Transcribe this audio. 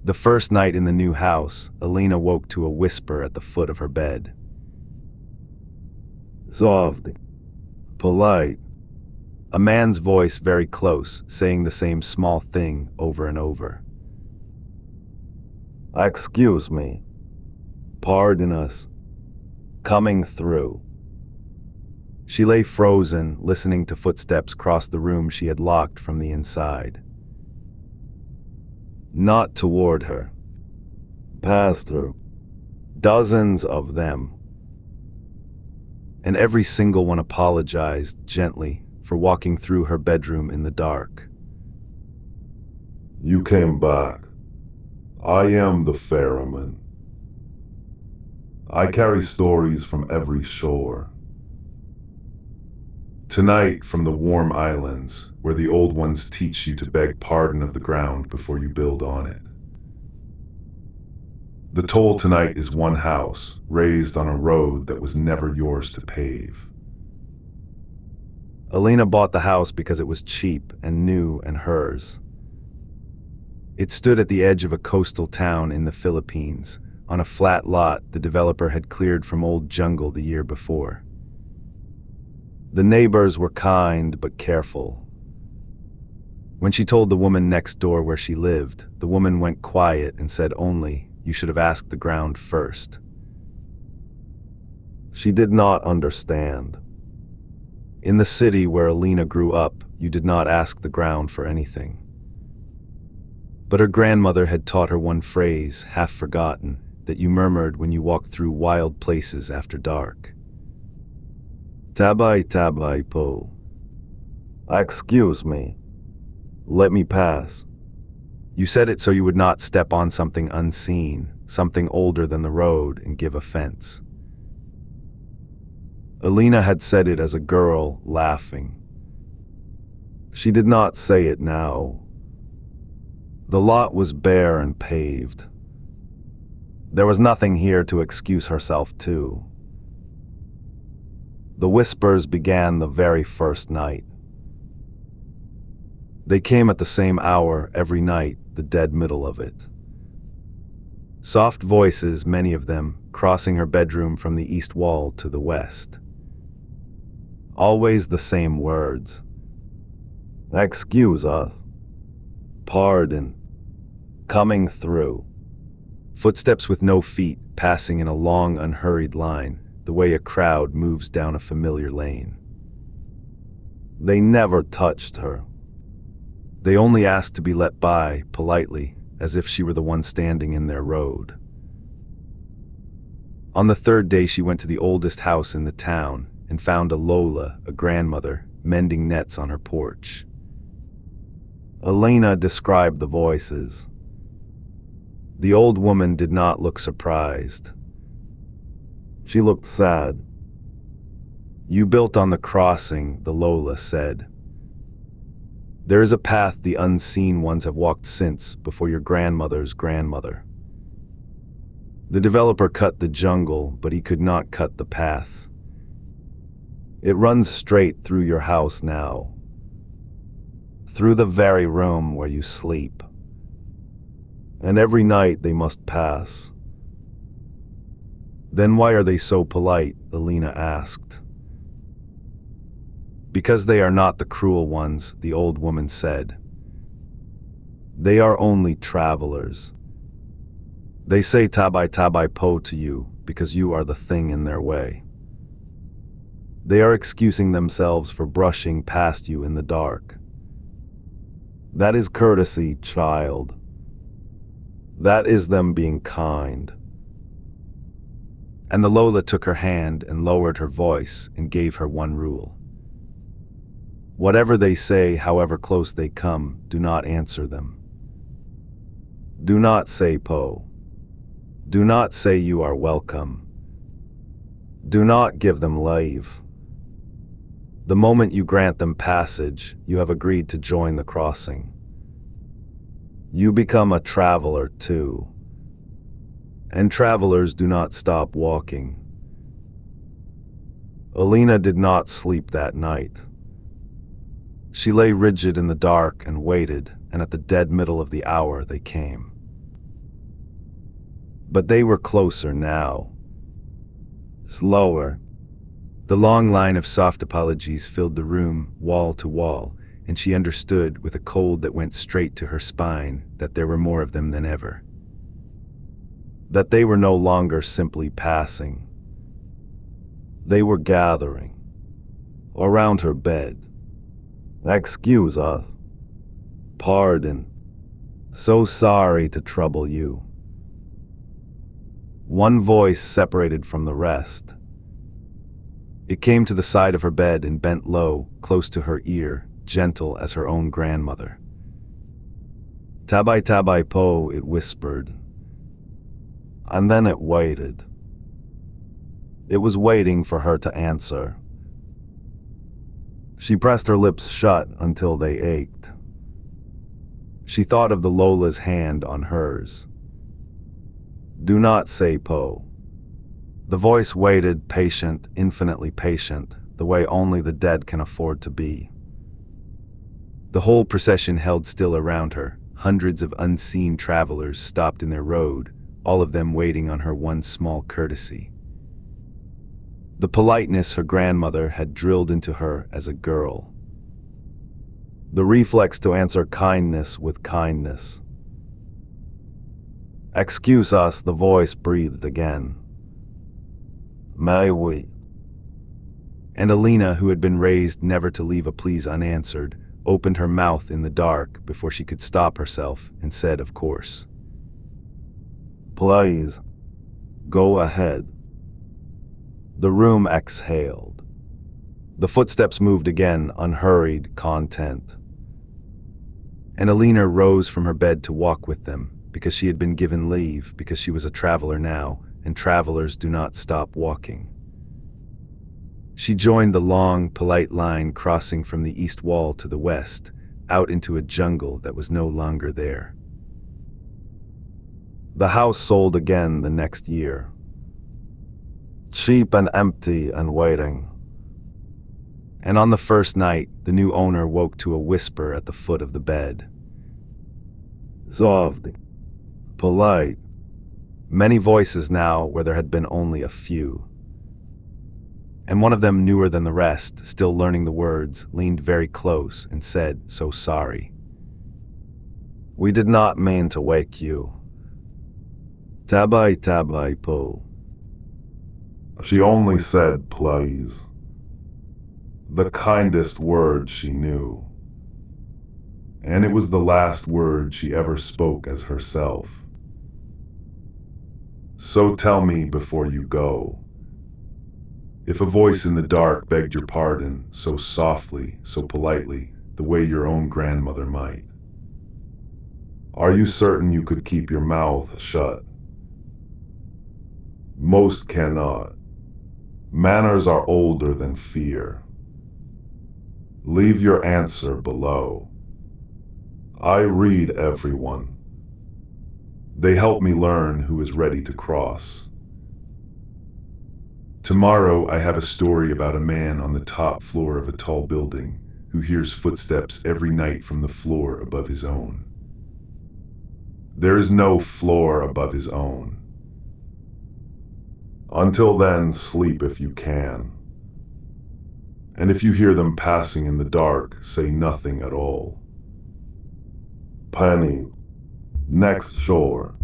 The first night in the new house, Elena woke to a whisper at the foot of her bed. Soft, polite. A man's voice very close, saying the same small thing over and over. Excuse me. Pardon us. Coming through. She lay frozen, listening to footsteps cross the room she had locked from the inside. Not toward her. Past her. Dozens of them. And every single one apologized, gently, for walking through her bedroom in the dark. You came back. I am the Ferryman. I carry stories from every shore. Tonight, from the warm islands, where the old ones teach you to beg pardon of the ground before you build on it. The toll tonight is one house, raised on a road that was never yours to pave. Elena bought the house because it was cheap and new and hers. It stood at the edge of a coastal town in the Philippines, on a flat lot the developer had cleared from old jungle the year before. The neighbors were kind but careful. When she told the woman next door where she lived, the woman went quiet and said only, "You should have asked the ground first." She did not understand. In the city where Elena grew up, you did not ask the ground for anything. But her grandmother had taught her one phrase, half forgotten, that you murmured when you walked through wild places after dark. Tabi po. Excuse me. Let me pass. You said it so you would not step on something unseen, something older than the road, and give offense. Elena had said it as a girl, laughing. She did not say it now. The lot was bare and paved. There was nothing here to excuse herself to. The whispers began the very first night. They came at the same hour every night, the dead middle of it. Soft voices, many of them, crossing her bedroom from the east wall to the west. Always the same words. Excuse us. Pardon. Coming through. Footsteps with no feet, passing in a long, unhurried line, the way a crowd moves down a familiar lane. They never touched her. They only asked to be let by, politely, as if she were the one standing in their road. On the third day she went to the oldest house in the town and found a Lola, a grandmother, mending nets on her porch. Elena described the voices. The old woman did not look surprised. She looked sad. You built on the crossing, the Lola said. There is a path the unseen ones have walked since, before your grandmother's grandmother. The developer cut the jungle, but he could not cut the paths. It runs straight through your house now, through the very room where you sleep. And every night they must pass. Then why are they so polite? Elena asked. Because they are not the cruel ones, the old woman said. They are only travelers. They say tabi po to you because you are the thing in their way. They are excusing themselves for brushing past you in the dark. That is courtesy, child. That is them being kind. And the Lola took her hand and lowered her voice and gave her one rule. Whatever they say, however close they come, do not answer them. Do not say po. Do not say you are welcome. Do not give them leave. The moment you grant them passage, you have agreed to join the crossing. You become a traveler too. And travelers do not stop walking. Elena did not sleep that night. She lay rigid in the dark and waited, and at the dead middle of the hour they came. But they were closer now. Slower. The long line of soft apologies filled the room, wall to wall, and she understood with a cold that went straight to her spine that there were more of them than ever. That they were no longer simply passing. They were gathering around her bed. Excuse us. Pardon. So sorry to trouble you. One voice separated from the rest. It came to the side of her bed and bent low, close to her ear, gentle as her own grandmother. Tabi po, it whispered. And then it waited. It was waiting for her to answer. She pressed her lips shut until they ached. She thought of the Lola's hand on hers. Do not say po. The voice waited, patient, infinitely patient, the way only the dead can afford to be. The whole procession held still around her. Hundreds of unseen travelers stopped in their road, all of them waiting on her one small courtesy. The politeness her grandmother had drilled into her as a girl. The reflex to answer kindness with kindness. Excuse us, the voice breathed again. May we? And Elena, who had been raised never to leave a please unanswered, opened her mouth in the dark before she could stop herself and said, of course. Please, go ahead. The room exhaled. The footsteps moved again, unhurried, content. And Elena rose from her bed to walk with them, because she had been given leave, because she was a traveler now, and travelers do not stop walking. She joined the long, polite line crossing from the east wall to the west, out into a jungle that was no longer there. The house sold again the next year. Cheap and empty and waiting. And on the first night, the new owner woke to a whisper at the foot of the bed. Soft, polite. Many voices now where there had been only a few. And one of them, newer than the rest, still learning the words, leaned very close and said, so sorry. We did not mean to wake you. Tabi po. She only said please. The kindest word she knew. And it was the last word she ever spoke as herself. So tell me before you go. If a voice in the dark begged your pardon, so softly, so politely, the way your own grandmother might, are you certain you could keep your mouth shut? Most cannot. Manners are older than fear. Leave your answer below. I read everyone. They help me learn who is ready to cross. Tomorrow I have a story about a man on the top floor of a tall building who hears footsteps every night from the floor above his own. There is no floor above his own. Until then, sleep if you can. And if you hear them passing in the dark, say nothing at all. Penny, next shore.